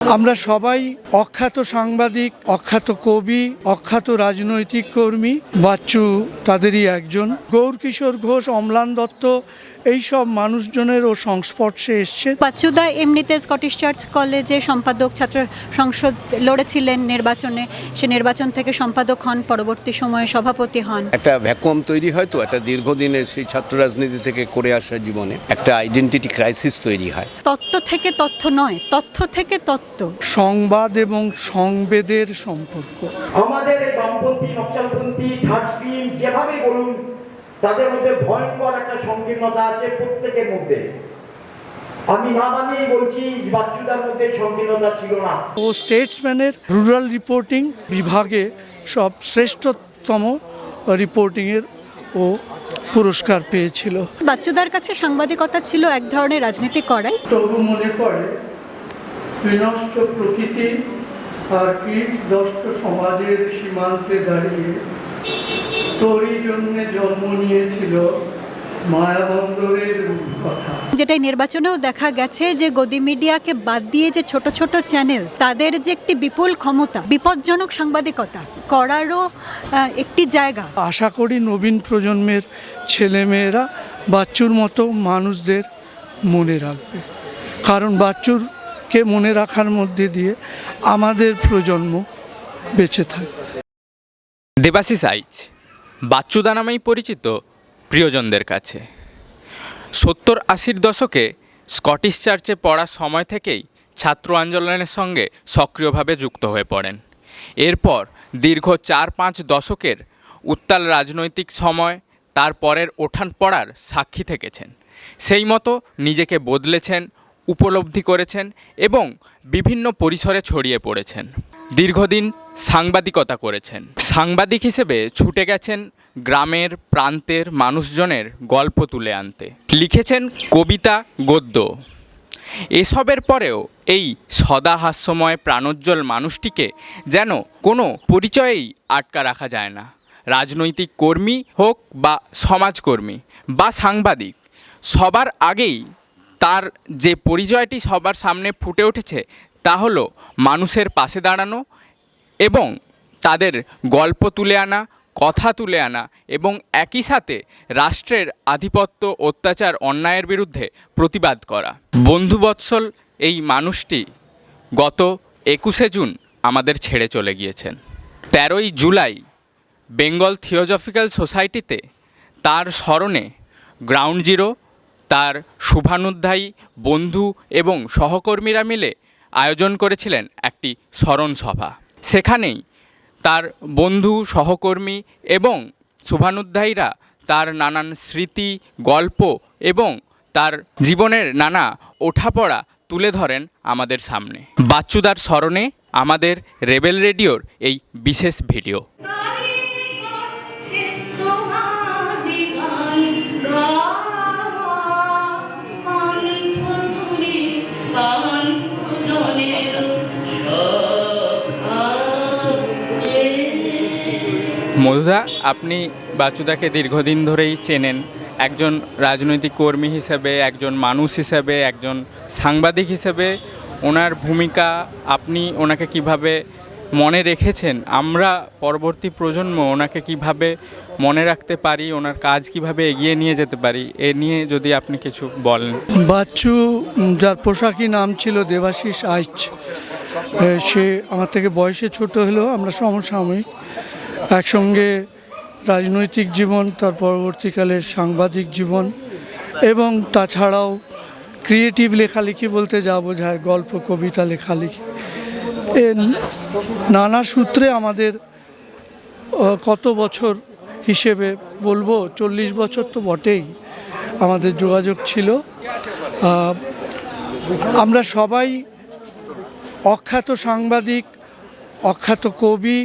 আমরা সবাই অখ্যাত সাংবাদিক, অখ্যাত কবি, অখ্যাত রাজনৈতিক কর্মী। বাচ্চু তাদেরই একজন। গৌরকিশোর ঘোষ, অম্লান দত্ত, এইসব মানুষজনেরও সংস্পর্শে এসছে। বাচ্চুদা এমনিতে স্কটিশ চার্চ কলেজে সম্পাদক, ছাত্র সংসদ লড়েছিলেন নির্বাচনে। সে নির্বাচন থেকে সম্পাদক হন, পরবর্তী সময়ে সভাপতি হন। একটা ভ্যাকুয়াম তৈরি হয়, তো একটা দীর্ঘদিনের সেই ছাত্র রাজনীতি থেকে করে আসা জীবনে একটা আইডেন্টিটি ক্রাইসিস তৈরি হয়। তত্ত্ব থেকে তথ্য নয়, তথ্য থেকে তত্ত্ব। সংবাদ এবং সংবেদের সম্পর্ক। আমাদের এই বামপন্থী, নকশালপন্থী, থার্ড স্ট্রিম যেভাবে বলুন, তাদের মধ্যে ভয়ঙ্কর একটা সংকীর্ণতা আছে প্রত্যেকের মধ্যে। আমি না মানেই বলছি, বাচ্চুদার মধ্যে সংকীর্ণতা ছিল না। ও স্টেটসম্যানের রুরাল রিপোর্টিং বিভাগে সব শ্রেষ্ঠতম রিপোর্টিংয়ের ও পুরস্কার পেয়েছিল। বাচ্চুদার কাছে সাংবাদিকতা ছিল এক ধরনের রাজনীতি করাই। তবু মনে পড়ে বিনষ্ট প্রকৃতি আর কীটদষ্ট সমাজের সীমান্তে দাঁড়িয়ে তোরই জন্যে জন্ম নিয়েছিল মায়াবন্দরের কথা। যেটাই নির্বাচনেও দেখা গেছে যে গদি মিডিয়াকে বাদ দিয়ে যে ছোট ছোট চ্যানেল, তাদের যে একটি বিপুল ক্ষমতা, বিপজ্জনক সাংবাদিকতা করারও একটি জায়গা। আশা করি নবীন প্রজন্মের ছেলেমেয়েরা বাচ্চুর মতো মানুষদের মনে রাখবে, কারণ বাচ্চুরকে মনে রাখার মধ্যে দিয়ে আমাদের প্রজন্ম বেঁচে থাকবে। দেবাশিস আইচ বাচ্চুদা নামেই পরিচিত প্রিয়জনদের কাছে। 70-80 দশকে স্কটিশ চার্চে পড়ার সময় থেকেই ছাত্র আন্দোলনের সঙ্গে সক্রিয়ভাবে যুক্ত হয়ে পড়েন। এরপর দীর্ঘ 4-5 দশকের উত্তাল রাজনৈতিক সময় তার পরের ওঠান পড়ার সাক্ষী থেকেছেন। সেই মতো নিজেকে বদলেছেন, উপলব্ধি করেছেন এবং বিভিন্ন পরিসরে ছড়িয়ে পড়েছেন। দীর্ঘদিন সাংবাদিকতা করেছেন। সাংবাদিক হিসেবে ছুটে গেছেন গ্রামের প্রান্তের মানুষজনের গল্প তুলে আনতে। লিখেছেন কবিতা, গদ্য। এসবের পরেও এই সদা হাস্যময় প্রাণোজ্জ্বল মানুষটিকে যেন কোনো পরিচয়েই আটকা রাখা যায় না। রাজনৈতিক কর্মী হোক বা সমাজকর্মী বা সাংবাদিক, সবার আগেই তার যে পরিচয়টি সবার সামনে ফুটে উঠেছে তা হলো মানুষের পাশে দাঁড়ানো এবং তাদের গল্প তুলে আনা, কথা তুলে আনা এবং একই সাথে রাষ্ট্রের আধিপত্য, অত্যাচার, অন্যায়ের বিরুদ্ধে প্রতিবাদ করা। বন্ধুবৎসল এই মানুষটি গত 21শে জুন আমাদের ছেড়ে চলে গিয়েছেন। 13ই জুলাই বেঙ্গল থিওজফিক্যাল সোসাইটিতে তার স্মরণে গ্রাউন্ড জিরো, তার শুভানুধ্যায়ী বন্ধু এবং সহকর্মীরা মিলে আয়োজন করেছিলেন একটি স্মরণ সভা। সেখানেই তার বন্ধু, সহকর্মী এবং শুভানুধ্যায়ীরা তার নানান স্মৃতি, গল্প এবং তার জীবনের নানা ওঠাপড়া তুলে ধরেন আমাদের সামনে। বাচ্চুদার স্মরণে আমাদের রেবেল রেডিওর এই বিশেষ ভিডিও। মধুদা, আপনি বাচ্চুদাকে দীর্ঘদিন ধরেই চেনেন, একজন রাজনৈতিক কর্মী হিসেবে, একজন মানুষ হিসেবে, একজন সাংবাদিক হিসেবে ওনার ভূমিকা, আপনি ওনাকে কিভাবে মনে রেখেছেন, আমরা পরবর্তী প্রজন্ম ওনাকে কিভাবে মনে রাখতে পারি, ওনার কাজ কিভাবে এগিয়ে নিয়ে যেতে পারি, এ নিয়ে যদি আপনি কিছু বলেন। বাচ্চু, যার পোশাকি নাম ছিল দেবাশিস আইচ, সে আমার থেকে বয়সে ছোট হলেও আমরা সমসাময়িক। একসঙ্গে রাজনৈতিক জীবন, তার পরবর্তীকালে সাংবাদিক জীবন এবং তাছাড়াও ক্রিয়েটিভ লেখালেখি বলতে যা বোঝায়, গল্প, কবিতা লেখালেখি, এ নানা সূত্রে আমাদের কত বছর হিসেবে বলবো, 40 বছর তো বটেই আমাদের যোগাযোগ ছিল। আমরা সবাই অখ্যাত সাংবাদিক, অখ্যাত কবি,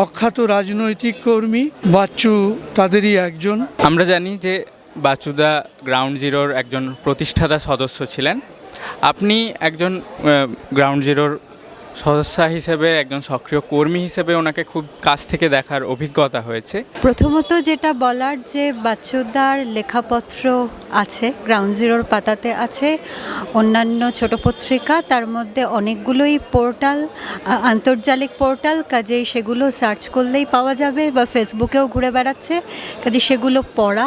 অখ্যাত রাজনৈতিক কর্মী। বাচ্চু তাদেরই একজন। আমরা জানি যে বাচ্চুদা গ্রাউন্ড জিরোর একজন প্রতিষ্ঠাতা সদস্য ছিলেন। আপনি একজন গ্রাউন্ড জিরোর সদস্যা হিসেবে, একজন সক্রিয় কর্মী হিসেবে ওনাকে খুব কাছ থেকে দেখার অভিজ্ঞতা হয়েছে। প্রথমত যেটা বলার, যে বাচ্চুদার লেখাপত্র আছে, গ্রাউন্ড জিরোর পাতাতে আছে, অন্যান্য ছোট পত্রিকা, তার মধ্যে অনেকগুলোই পোর্টাল, আন্তর্জালিক পোর্টাল, কাজেই সেগুলো সার্চ করলেই পাওয়া যাবে, বা ফেসবুকেও ঘুরে বেড়াচ্ছে, কাজে সেগুলো পড়া,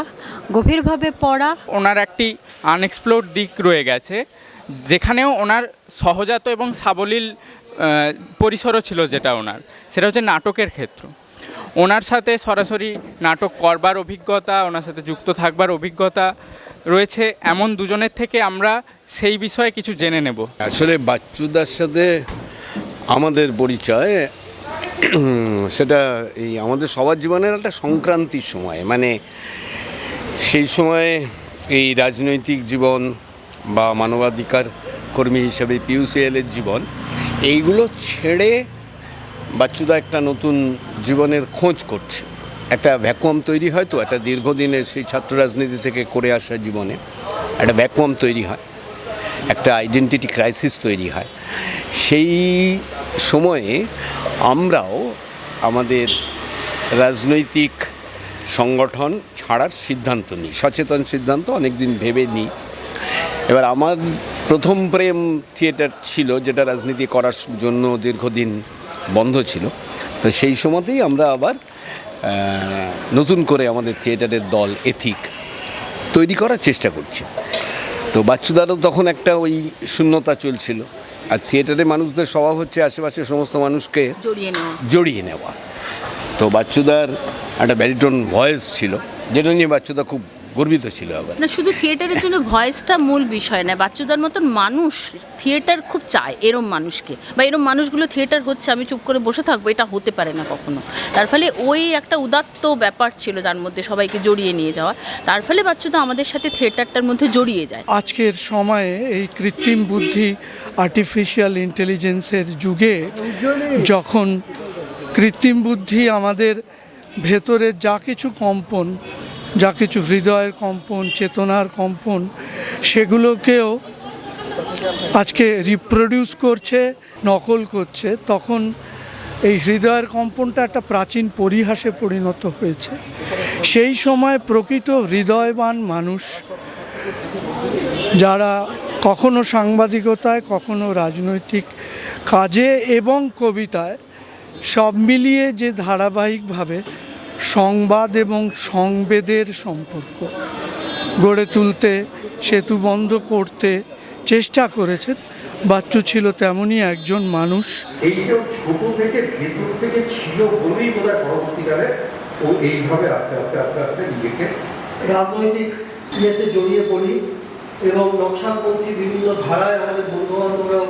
গভীরভাবে পড়া। ওনার একটি আনএক্সপ্লোর্ড দিক রয়ে গেছে, যেখানেও ওনার সহজাত এবং সাবলীল পরিসরও ছিল, যেটা ওনার, সেটা হচ্ছে নাটকের ক্ষেত্র। ওনার সাথে সরাসরি নাটক করবার অভিজ্ঞতা, ওনার সাথে যুক্ত থাকবার অভিজ্ঞতা রয়েছে, এমন দুজনের থেকে আমরা সেই বিষয়ে কিছু জেনে নেব। আসলে বাচ্চুদার সাথে আমাদের পরিচয় সেটা এই আমাদের সবার জীবনের একটা সংক্রান্তির সময়, মানে সেই সময়ে এই রাজনৈতিক জীবন বা মানবাধিকার কর্মী হিসেবে পিইউসিএলের জীবন, এইগুলো ছেড়ে বাচ্চুদা একটা নতুন জীবনের খোঁজ করছে। একটা ভ্যাকুয়াম তৈরি হয়, তো একটা দীর্ঘদিনের সেই ছাত্র রাজনীতি থেকে করে আসা জীবনে একটা ভ্যাকুয়াম তৈরি হয়, একটা আইডেন্টিটি ক্রাইসিস তৈরি হয়। সেই সময়ে আমরাও আমাদের রাজনৈতিক সংগঠন ছাড়ার সিদ্ধান্ত নিই, সচেতন সিদ্ধান্ত, অনেক দিন ভেবে নিই। এবার আমার প্রথম প্রেম থিয়েটার ছিল, যেটা রাজনীতি করার জন্য দীর্ঘদিন বন্ধ ছিল। তো সেই সময়তেই আমরা আবার নতুন করে আমাদের থিয়েটারের দল এথিক তৈরি করার চেষ্টা করছি। তো বাচ্চুদারও তখন একটা ওই শূন্যতা চলছিল, আর থিয়েটারে মানুষদের স্বভাব হচ্ছে আশেপাশের সমস্ত মানুষকে জড়িয়ে নেওয়া। তো বাচ্চুদার একটা ব্যারিটোন ভয়েস ছিল, যেটা নিয়ে বাচ্চুদা খুব গর্বিত ছিল। আবার না, শুধু থিয়েটারের জন্য ভয়েসটা মূল বিষয় না, বাচ্চুদার মতন মানুষ থিয়েটার খুব চায়, এরম মানুষকে, বা এরম মানুষগুলো থিয়েটার হচ্ছে আমি চুপ করে বসে থাকবো, এটা হতে পারে না কখনো। তার ফলে ওই একটা উদাত্ত ব্যাপার ছিল যার মধ্যে সবাইকে জড়িয়ে নিয়ে যাওয়া, তার ফলে বাচ্চুদা আমাদের সাথে থিয়েটারটার মধ্যে জড়িয়ে যায়। আজকের সময়ে এই কৃত্রিম বুদ্ধি, আর্টিফিশিয়াল ইন্টেলিজেন্সের যুগে, যখন কৃত্রিম বুদ্ধি আমাদের ভেতরে যা কিছু কম্পন, যা কিছু হৃদয়ের কম্পন, চেতনার কম্পন, সেগুলোকেও আজকে রিপ্রোডিউস করছে, নকল করছে, তখন এই হৃদয়ের কম্পনটা একটা প্রাচীন পরিহাসে পরিণত হয়েছে। সেই সময় প্রকৃত হৃদয়বান মানুষ, যারা কখনো সাংবাদিকতায়, কখনো রাজনৈতিক কাজে এবং কবিতায় সব মিলিয়ে যে ধারাবাহিকভাবে সংবাদ এবং সংবেদের সম্পর্ক গড়ে তুলতে, সেতু বন্ধ করতে চেষ্টা করেছেন, বাচ্চু ছিল তেমনই একজন মানুষ। এইটা ছোট থেকে ভেতর থেকে ছিল বলেই বোধ হয় পরবর্তীকালে ও এইভাবে আস্তে আস্তে আস্তে আস্তে নিজেকে রাজনৈতিক ইয়েতে জড়িয়ে পড়ি, এবং নকশালপন্থী বিভিন্ন ধারায় আমাদের বন্ধুবান্ধবরাও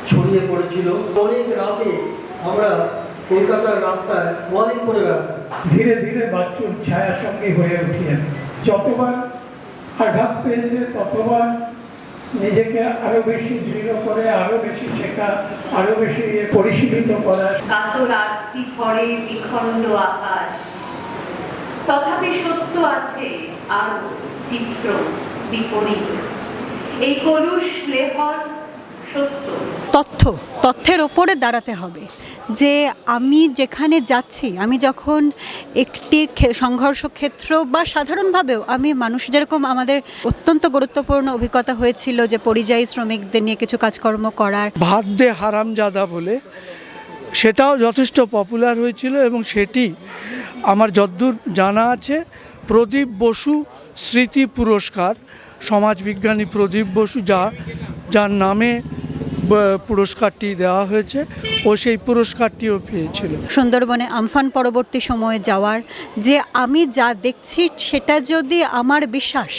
ছড়িয়ে পড়েছিল। অনেক রাতে আমরা কলকাতার রাস্তায় ওয়ালিং করে বেড়াতাম। ধীরে ধীরে বাচ্চুর ছায়া সঙ্গী হয়ে উঠলেন। যতবার আঘাত পেয়েছে ততবার নিজেকে আরো বেশি দৃঢ় করে, আরো বেশি শেখা, আরো বেশি পরিশীলিত করা। কাতর আরতি ভরে বিখণ্ড আকাশ, তথাপি সত্য আছে আর চিত্র বিপরীত। এই কলুষ লেহন সত্য। তথ্যের ওপরে দাঁড়াতে হবে, যে আমি যেখানে যাচ্ছি, আমি যখন একটি সংঘর্ষ ক্ষেত্র বা সাধারণভাবেও আমি মানুষ, যেরকম আমাদের অত্যন্ত গুরুত্বপূর্ণ অভিজ্ঞতা হয়েছিল যে পরিযায়ী শ্রমিকদের নিয়ে কিছু কাজকর্ম করার, ভাত দে হারামজাদা বলে, সেটাও যথেষ্ট পপুলার হয়েছিল। এবং সেটি আমার যদ্দূর জানা আছে, প্রদীপ বসু স্মৃতি পুরস্কার, সমাজবিজ্ঞানী প্রদীপ বসু, যার নামে পুরস্কারটি দেওয়া হয়েছে, ও সেই পুরস্কারটিও পেয়েছিল। সুন্দরবনে আমফান পরবর্তী সময়ে যাওয়ার, যে আমি যা দেখছি সেটা যদি আমার বিশ্বাস,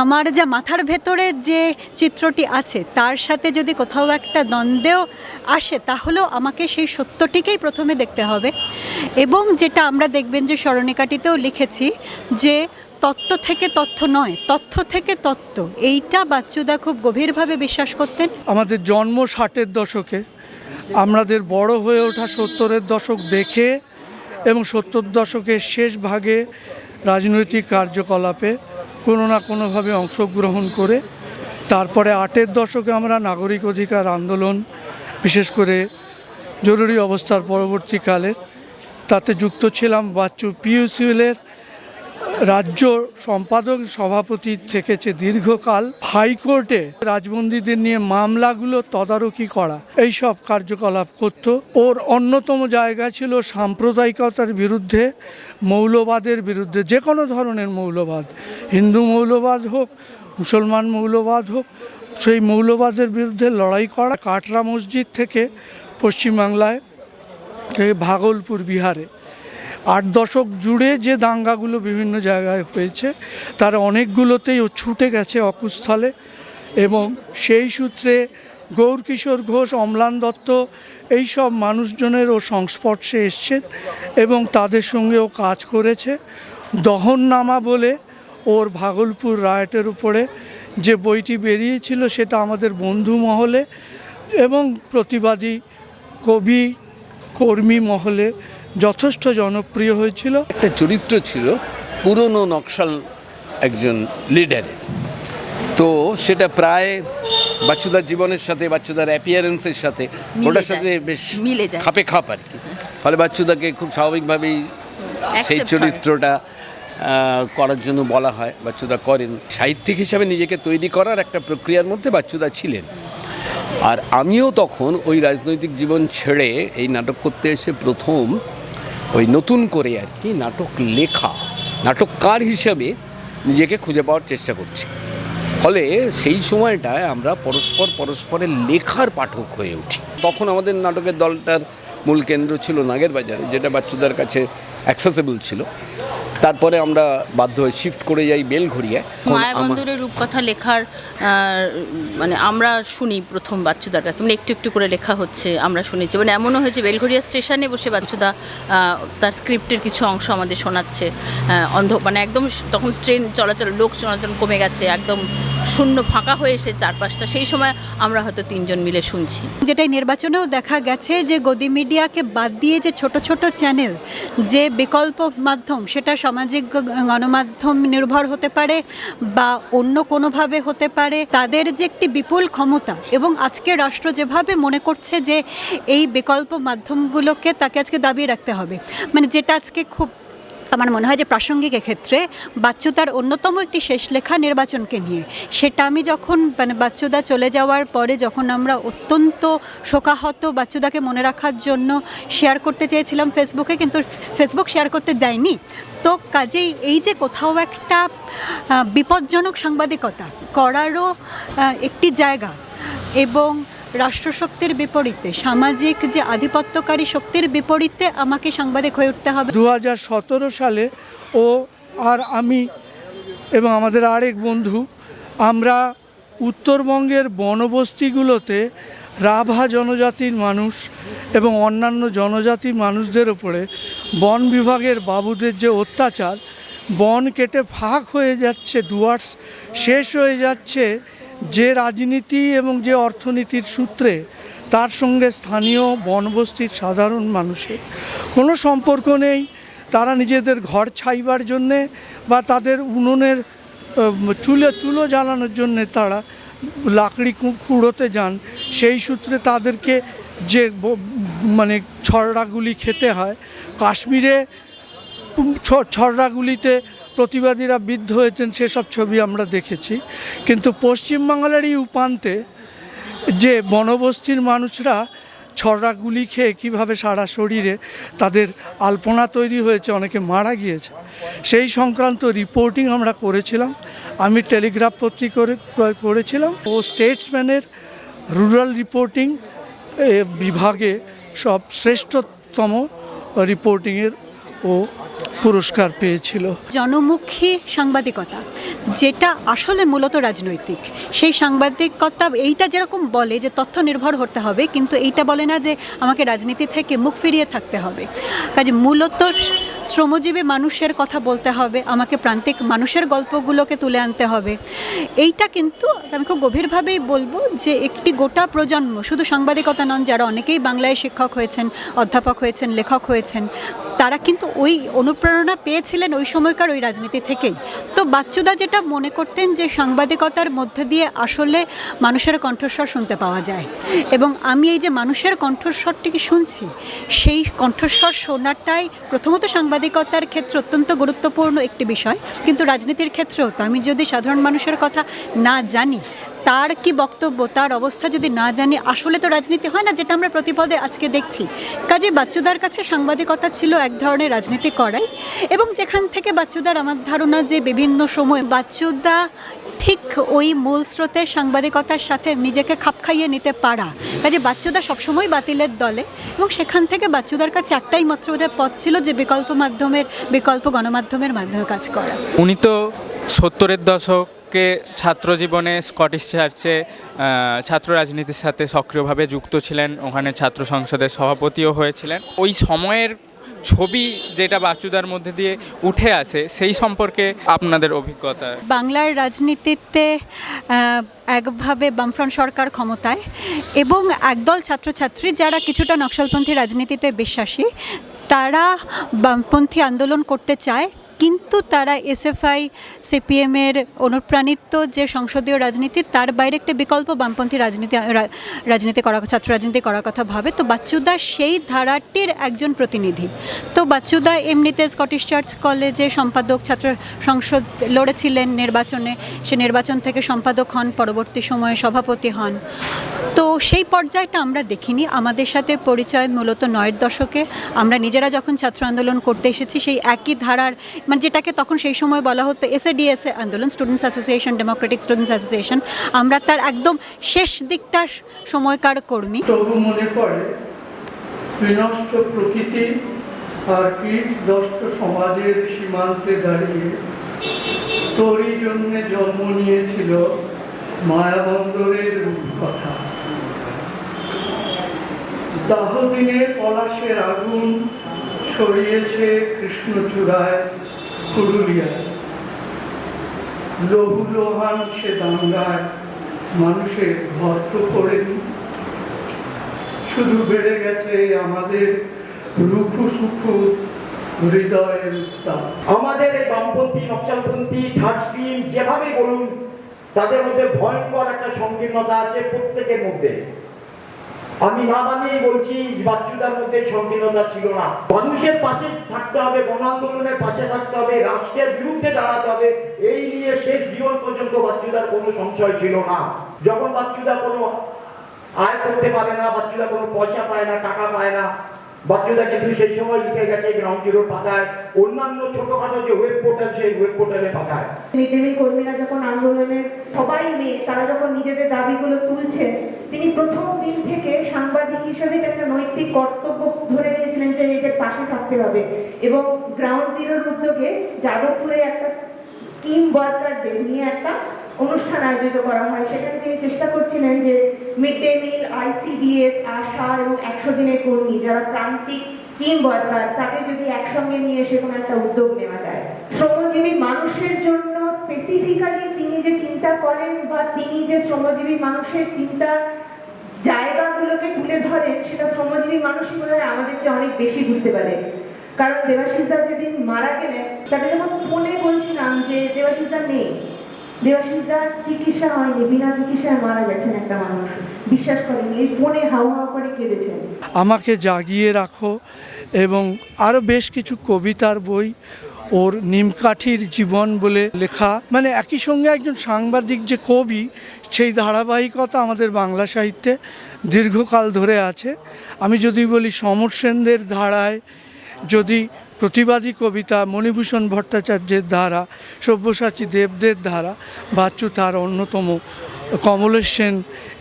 আমার যা মাথার ভেতরে যে চিত্রটি আছে তার সাথে যদি কোথাও একটা দ্বন্দ্বেও আসে, তাহলেও আমাকে সেই সত্যটিকেই প্রথমে দেখতে হবে। এবং যেটা আমরা দেখবেন যে স্মরণিকাটিতেও লিখেছি, যে তত্ত্ব থেকে তথ্য নয়, তথ্য থেকে তত্ত্ব, এইটা বাচ্চুদা খুব গভীরভাবে বিশ্বাস করতেন। আমাদের জন্ম 60-এর দশকে, আমাদের বড় হয়ে ওঠা 70-এর দশক দেখে এবং 70 দশকের শেষ ভাগে রাজনৈতিক কার্যকলাপে কোনো না কোনোভাবে অংশগ্রহণ করে, তারপরে 8-এর দশকে আমরা নাগরিক অধিকার আন্দোলন, বিশেষ করে জরুরি অবস্থার পরবর্তীকালের। তাতে যুক্ত ছিলাম বাচ্চু পিইউসিএলের রাজ্য সম্পাদক সভাপতি থেকেছে দীর্ঘকাল। হাইকোর্টে রাজবন্দীদের নিয়ে মামলাগুলো তদারকি করা, এইসব কার্যকলাপ করত। ওর অন্যতম জায়গা ছিল সাম্প্রদায়িকতার বিরুদ্ধে, মৌলবাদের বিরুদ্ধে, যে কোনো ধরনের মৌলবাদ, হিন্দু মৌলবাদ হোক, মুসলমান মৌলবাদ হোক, সেই মৌলবাদের বিরুদ্ধে লড়াই করা। কাটরা মসজিদ থেকে পশ্চিমবাংলায় ভাগলপুর বিহারে 8 দশক জুড়ে যে দাঙ্গাগুলো বিভিন্ন জায়গায় হয়েছে তার অনেকগুলোতেই ও ছুটে গেছে অকুস্থলে, এবং সেই সূত্রে গৌরকিশোর ঘোষ, অম্লান দত্ত এইসব মানুষজনের ও সংস্পর্শে এসছেন এবং তাদের সঙ্গেও কাজ করেছে। দহননামা বলে ওর ভাগলপুর রায়টের উপরে যে বইটি বেরিয়েছিল সেটা আমাদের বন্ধু মহলে এবং প্রতিবাদী কবি কর্মী মহলে যথেষ্ট জনপ্রিয় হয়েছিল। একটা চরিত্র ছিল পুরনো নকশাল একজন লিডারের, তো সেটা প্রায় বাচ্চুদার জীবনের সাথে, বাচ্চুদার অ্যাপিয়ারেন্সের সাথে, ওটার সাথে বেশ মিলে যায়, খাপে খাপ আর কি। ফলে বাচ্চুদাকে খুব স্বাভাবিকভাবেই সেই চরিত্রটা করার জন্য বলা হয়, বাচ্চুদা করেন। সাহিত্যিক হিসাবে নিজেকে তৈরি করার একটা প্রক্রিয়ার মধ্যে বাচ্চুদা ছিলেন। আর আমিও তখন ওই রাজনৈতিক জীবন ছেড়ে এই নাটক করতে এসে প্রথম ওই নতুন করে আর কি নাটক লেখা, নাটককার হিসাবে নিজেকে খুঁজে পাওয়ার চেষ্টা করছি। ফলে সেই সময়টায় আমরা পরস্পরের লেখার পাঠক হয়ে উঠি। তখন আমাদের নাটকের দলটার মূল কেন্দ্র ছিল নাগের বাজারে, যেটা বাচ্চুদার কাছে অ্যাক্সেসিবল ছিল। তারপরে আমরা বাধ্য হয়ে শিফট করে যাই বেলঘড়িয়ায়। মায়াবন্দরের রূপকথা লেখার মানে আমরা শুনি প্রথম বাচ্চুদার কাছে, মানে একটু একটু করে লেখা হচ্ছে আমরা শুনেছি। মানে এমনও হয়েছে বেলঘড়িয়া স্টেশনে বসে বাচ্চুদা তার স্ক্রিপ্টের কিছু অংশ আমাদের শোনাচ্ছে। মানে একদম তখন ট্রেন চলাচল, লোক চলাচল কমে গেছে, একদম শূন্য ফাঁকা হয়ে এসে চারপাশটা, সেই সময় আমরা হয়তো 3 জন মিলে শুনছি। যেটাই নির্বাচনেও দেখা গেছে যে গদি মিডিয়াকে বাদ দিয়ে যে ছোট ছোট চ্যানেল, যে বিকল্প মাধ্যম, সেটা সামাজিক গণমাধ্যম নির্ভর হতে পারে বা অন্য কোনোভাবে হতে পারে, তাদের যে একটি বিপুল ক্ষমতা, এবং আজকে রাষ্ট্র যেভাবে মনে করছে যে এই বিকল্প মাধ্যমগুলোকে তাকে আজকে দাবিয়ে রাখতে হবে, মানে যেটা আজকে খুব আমার মনে হয় যে প্রাসঙ্গিক এক্ষেত্রে বাচ্চুদার অন্যতম একটি শেষ লেখা নির্বাচনকে নিয়ে। সেটা আমি যখন মানে বাচ্চুদা চলে যাওয়ার পরে যখন আমরা অত্যন্ত শোকাহত, বাচ্চুদাকে মনে রাখার জন্য শেয়ার করতে চেয়েছিলাম ফেসবুকে, কিন্তু ফেসবুক শেয়ার করতে দেয়নি। তো কাজেই এই যে কোথাও একটা বিপজ্জনক সাংবাদিকতা করারও একটি জায়গা, এবং রাষ্ট্রশক্তির বিপরীতে, সামাজিক যে আধিপত্যকারী শক্তির বিপরীতে আমাকে সাংবাদিক হয়ে উঠতে হবে। 2017 সালে ও আর আমি এবং আমাদের আরেক বন্ধু, আমরা উত্তরবঙ্গের বনবস্তিগুলোতে রাভা জনজাতির মানুষ এবং অন্যান্য জনজাতির মানুষদের ওপরে বন বিভাগের বাবুদের যে অত্যাচার, বন কেটে ফাঁক হয়ে যাচ্ছে, ডুয়ার্স শেষ হয়ে যাচ্ছে, যে রাজনীতি এবং যে অর্থনীতির সূত্রে তার সঙ্গে স্থানীয় বনবস্তির সাধারণ মানুষের কোনো সম্পর্ক নেই। তারা নিজেদের ঘর ছাইবার জন্যে বা তাদের উনুনের চুলো জ্বালানোর জন্যে তারা লাকড়ি কুড়োতে যান, সেই সূত্রে তাদেরকে যে মানে ছড়রাগুলি খেতে হয়। কাশ্মীরে ছড়রাগুলিতে প্রতিবাদীরা বিদ্ধ হয়েছেন, সেসব ছবি আমরা দেখেছি। কিন্তু পশ্চিমবাংলারই উপান্তে যে বনবস্তির মানুষরা ছড়রা গুলি খেয়ে কীভাবে সারা শরীরে তাদের আলপনা তৈরি হয়েছে, অনেকে মারা গিয়েছে, সেই সংক্রান্ত রিপোর্টিং আমরা করেছিলাম। আমি টেলিগ্রাফ পত্রিকা করেছিলাম। ও স্টেটসম্যানের রুরাল রিপোর্টিং বিভাগে সব শ্রেষ্ঠতম রিপোর্টিংয়ের ও পুরস্কার পেয়েছিল। জনমুখী সাংবাদিকতা, যেটা আসলে মূলত রাজনৈতিক, সেই সাংবাদিকতা এইটা যেরকম বলে যে তথ্য নির্ভর হতে হবে, কিন্তু এইটা বলে না যে আমাকে রাজনীতি থেকে মুখ ফিরিয়ে থাকতে হবে। কাজে মূলত শ্রমজীবী মানুষের কথা বলতে হবে, আমাকে প্রান্তিক মানুষের গল্পগুলোকে তুলে আনতে হবে। এইটা কিন্তু আমি খুব গভীরভাবেই বলবো যে একটি গোটা প্রজন্ম, শুধু সাংবাদিকতা নন, যারা অনেকেই বাংলায় শিক্ষক হয়েছেন, অধ্যাপক হয়েছেন, লেখক হয়েছেন, তারা কিন্তু ওই অনুপ্রেরণা পেয়েছিলেন ওই সময়কার ওই রাজনীতি থেকেই। তো বাচ্চুদা যেটা মনে করতেন যে সাংবাদিকতার মধ্যে দিয়ে আসলে মানুষের কণ্ঠস্বর শুনতে পাওয়া যায়, এবং আমি এই যে মানুষের কণ্ঠস্বরটিকে শুনছি, সেই কণ্ঠস্বর শোনাটাই প্রথমত সাংবাদিকতার ক্ষেত্রে অত্যন্ত গুরুত্বপূর্ণ একটি বিষয়, কিন্তু রাজনীতির ক্ষেত্রেও তো আমি যদি সাধারণ মানুষের কথা না জানি, তার কি বক্তব্য, তার অবস্থা যদি না জানি, আসলে তো রাজনীতি হয় না, যেটা আমরা প্রতিপদে আজকে দেখছি। কাজে বাচ্চুদার কাছে সাংবাদিকতা ছিল এক ধরনের রাজনীতি করাই, এবং যেখান থেকে বাচ্চুদার আমার ধারণা যে বিভিন্ন সময় বাচ্চুদা ঠিক ওই মূল স্রোতের সাংবাদিকতার সাথে নিজেকে খাপ খাইয়ে নিতে পারা। কাজে বাচ্চুদা সবসময় বাতিলের দলে, এবং সেখান থেকে বাচ্চুদার কাছে একটাই মাত্র ওদের পথ ছিল যে বিকল্প গণমাধ্যমের মাধ্যমে কাজ করা। উনি তো 70-এর দশকে ছাত্র জীবনে স্কটিশ চার্চে ছাত্র রাজনীতির সাথে সক্রিয়ভাবে যুক্ত ছিলেন, ওখানে ছাত্র সংসদের সভাপতিও হয়েছিলেন। ওই সময়ের ছবি যেটা বাচ্চুদার মধ্যে দিয়ে উঠে আসে, সেই সম্পর্কে আপনাদের অভিজ্ঞতা? বাংলার রাজনীতিতে একভাবে বামফ্রন্ট সরকার ক্ষমতায়, এবং একদল ছাত্রছাত্রী যারা কিছুটা নকশালপন্থী রাজনীতিতে বিশ্বাসী, তারা বামপন্থী আন্দোলন করতে চায়, কিন্তু তারা এসএফআই সিপিএমের অনুপ্রাণিত যে সংসদীয় রাজনীতি, তার বাইরে একটা বিকল্প বামপন্থী রাজনীতি করা, ছাত্র রাজনীতি করার কথা ভাবে। তো বাচ্চুদা সেই ধারাটির একজন প্রতিনিধি। তো বাচ্চুদা এমনিতে স্কটিশ চার্চ কলেজে সম্পাদক, ছাত্র সংসদ লড়েছিলেন নির্বাচনে, সে নির্বাচন থেকে সম্পাদক হন, পরবর্তী সময়ে সভাপতি হন। তো সেই পর্যায়টা আমরা দেখিনি। আমাদের সাথে পরিচয় মূলত 90-এর দশকে, আমরা নিজেরা যখন ছাত্র আন্দোলন করতে এসেছি, সেই একই ধারার, মানে যেটাকে তখন সেই সময় বলা হতো এসএডিএসএ আন্দোলন, students association, Democratic students association, আমরা তার একদম শেষ দিকটার সময়কার কর্মী। তবু মনে পড়ে বিনষ্ট প্রকৃতি আর কীটদষ্ট সমাজের সীমান্তে দাঁড়িয়ে তোরই জন্যে জন্ম নিয়েছিল মায়াবন্দরের কথা। দাহদিনে পলাশের আগুন ছড়িয়েছে কৃষ্ণচূড়ায়, পুরুলিয়ায়। লহু লোহান সে দাঙ্গায় মানুষের ঘর তো পড়েনি, শুধু বেড়ে গেছে আমাদের রুখু সুখু হৃদয়ের উত্তাপ। আমাদের এই বামপন্থী, নকশালপন্থী, থার্ড স্ট্রিম যেভাবে বলুন, তাদের মধ্যে ভয়ঙ্কর একটা সংকীর্ণতা আছে প্রত্যেকের মধ্যে। আমি না বানিয়েই বলছি, বাচ্চুদার মধ্যে সংকীর্ণতা ছিল না। মানুষের পাশে থাকতে হবে, গণ আন্দোলনের পাশে থাকতে হবে, রাষ্ট্রের বিরুদ্ধে দাঁড়াতে হবে, এই নিয়ে শেষ জীবন পর্যন্ত বাচ্চুদার কোনো সংশয় ছিল না। যখন বাচ্চুদা কোনো আয় করতে পারে না, বাচ্চুদা কোনো পয়সা পায় না, টাকা পায় না, বাচ্চুদা কিন্তু সেই সময় লিখে গেছে গ্রাউন্ড জিরোর পাতায়, অন্যান্য ছোটখাটো যে ওয়েব পোর্টাল, সেই ওয়েব পোর্টালের পাতায়। মিড ডে মিল কর্মীরা যখন আন্দোলনের সবাই মেয়ে, তারা যখন নিজেদের দাবিগুলো তুলছেন, তিনি প্রথম দিন থেকে সাংবাদিক হিসেবে একটা নৈতিক কর্তব্য ধরে নিয়েছিলেন যে এদের পাশে থাকতে হবে, এবং গ্রাউন্ড জিরোর উদ্যোগে যাদবপুরে একটা স্কিম ওয়ার্কারদের নিয়ে একটা অনুষ্ঠান আয়োজিত করা হয়। সেখানে তিনি চেষ্টা করছিলেন যে মিড ডে মিল, আইসিডিএস, আশা এবং 100 দিনের কর্মী যারা প্রান্তিক স্কিম ওয়ার্কার, তাকে যদি একসঙ্গে নিয়ে এসে কোনো একটা উদ্যোগ নেওয়া যায়। শ্রমজীবী মানুষের জন্য স্পেসিফিক্যালি তিনি যে চিন্তা করেন, বা তিনি যে শ্রমজীবী মানুষের চিন্তা জায়গাগুলোকে তুলে ধরেন, সেটা শ্রমজীবী মানুষই বোধ হয় আমাদের চেয়ে অনেক বেশি বুঝতে পারে। কারণ দেবাশিসদা যেদিন মারা গেলেন, তাকে যখন ফোনে বলছিলাম যে দেবাশিসদা নেই, দেবাশিসদা চিকিৎসা হয়নি, বিনা চিকিৎসায় মারা গেছেন একটা মানুষ, বিশ্বাস করেনি, এই ফোনে হাউ হাউ করে কেঁদেছেন। আমাকে জাগিয়ে রাখো এবং আরও বেশ কিছু কবিতার বই, ওর নিমকাঠির জীবন বলে লেখা, মানে একই সঙ্গে একজন সাংবাদিক যে কবি, সেই ধারাবাহিকতা আমাদের বাংলা সাহিত্যে দীর্ঘকাল ধরে আছে। আমি যদি বলি সমর সেনদের ধারায়, যদি প্রতিবাদী কবিতা মণিভূষণ ভট্টাচার্যের ধারা, সব্যসাচী দেবদের ধারা, বাচ্চু তার অন্যতম, কমলেশ সেন,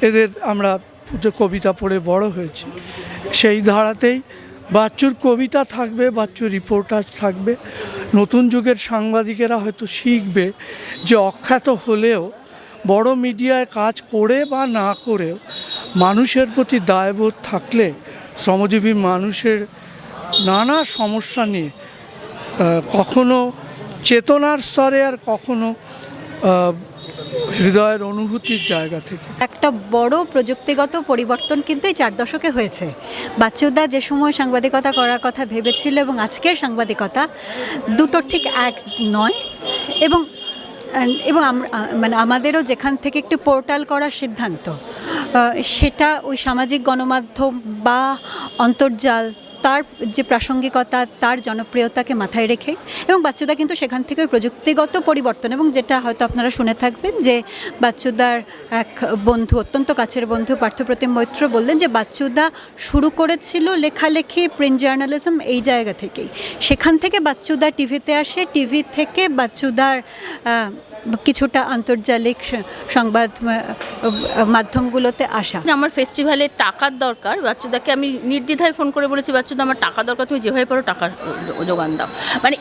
এদের আমরা কবিতা পড়ে বড় হয়েছি। সেই ধারাতেই বাচ্চুর কবিতা থাকবে, বাচ্চুর রিপোর্টাজ থাকবে। নতুন যুগের সাংবাদিকেরা হয়তো শিখবে যে অখ্যাত হলেও বড় মিডিয়ায় কাজ করে বা না করেও মানুষের প্রতি দায়বোধ থাকলে, শ্রমজীবী মানুষের নানা সমস্যা নিয়ে কখনো চেতনার স্তরে আর কখনো হৃদয়ের অনুভূতির জায়গা থেকে। একটা বড় প্রযুক্তিগত পরিবর্তন কিন্তু এই 4 দশকে হয়েছে। বাচ্চুদা যে সময় সাংবাদিকতা করার কথা ভেবেছিল এবং আজকের সাংবাদিকতা দুটো ঠিক এক নয়, এবং এবং মানে আমাদেরও যেখান থেকে একটু পোর্টাল করার সিদ্ধান্ত, সেটা ওই সামাজিক গণমাধ্যম বা অন্তর্জাল তার যে প্রাসঙ্গিকতা, তার জনপ্রিয়তাকে মাথায় রেখে, এবং বাচ্চুদা কিন্তু সেখান থেকে ওই প্রযুক্তিগত পরিবর্তন, এবং যেটা হয়তো আপনারা শুনে থাকবেন যে বাচ্চুদার এক বন্ধু, অত্যন্ত কাছের বন্ধু পার্থপ্রতিম মৈত্র বললেন যে বাচ্চুদা শুরু করেছিল লেখালেখি, প্রিন্ট জার্নালিজম এই জায়গা থেকেই। সেখান থেকে বাচ্চুদা টিভিতে আসে, টিভি থেকে বাচ্চুদার কিছুটা আন্তর্জালিক সংবাদ মাধ্যমগুলোতে আসা। আমার ফেস্টিভ্যালে টাকার দরকার, বাচ্চুদাকে আমি নির্দ্বিধায় ফোন করে বলেছি, বাচ্চুদা আমার টাকা দরকার, তুমি যেভাবে পারো টাকা যোগান দাও। মানে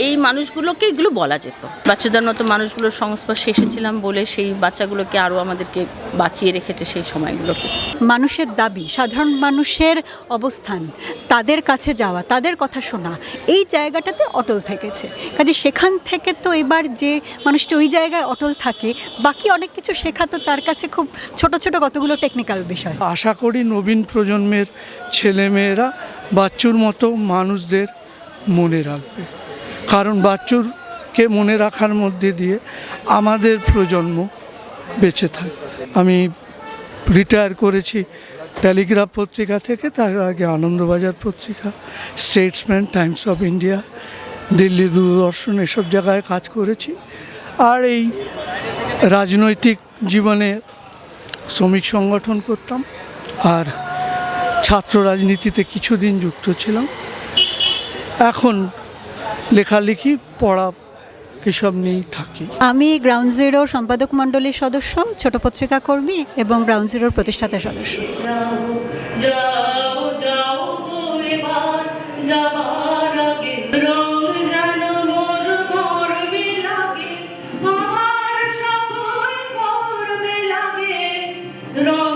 এই মানুষগুলোকে এগুলো বলা যেত। বাচ্চুদার মতো মানুষগুলোর সংস্পর্শে এসেছিলাম বলে সেই বাচ্চাগুলোকে আরও আমাদেরকে বাঁচিয়ে রেখেছে সেই সময়গুলোকে। মানুষের দাবি, সাধারণ মানুষের অবস্থান, তাদের কাছে যাওয়া, তাদের কথা শোনা, এই জায়গাটাতে অটল থেকেছে। কাজে সেখান থেকে তো এবার যে মানুষটি ওই জায়গায় অটল থাকে, বাকি অনেক কিছু শেখা তো তার কাছে খুব ছোট ছোট কতগুলো টেকনিক্যাল বিষয়। আশা করি নবীন প্রজন্মের ছেলেমেয়েরা বাচ্চুর মতো মানুষদের মনে রাখবে, কারণ বাচ্চুরকে মনে রাখার মধ্যে দিয়ে আমাদের প্রজন্ম বেঁচে থাকে। আমি রিটায়ার করেছি টেলিগ্রাফ পত্রিকা থেকে, তার আগে Anandabazar Patrika, Statesman, Times of India, Delhi Doordarshan, এসব জায়গায় কাজ করেছি। আর এই রাজনৈতিক জীবনে শ্রমিক সংগঠন করতাম, আর ছাত্র রাজনীতিতে কিছুদিন যুক্ত ছিলাম। এখন লেখালেখি, পড়া, এসব নিয়েই থাকি। আমি গ্রাউন্ড জিরো সম্পাদক মণ্ডলীর সদস্য, ছোট পত্রিকা কর্মী এবং গ্রাউন্ড জিরোর প্রতিষ্ঠাতা সদস্য। রং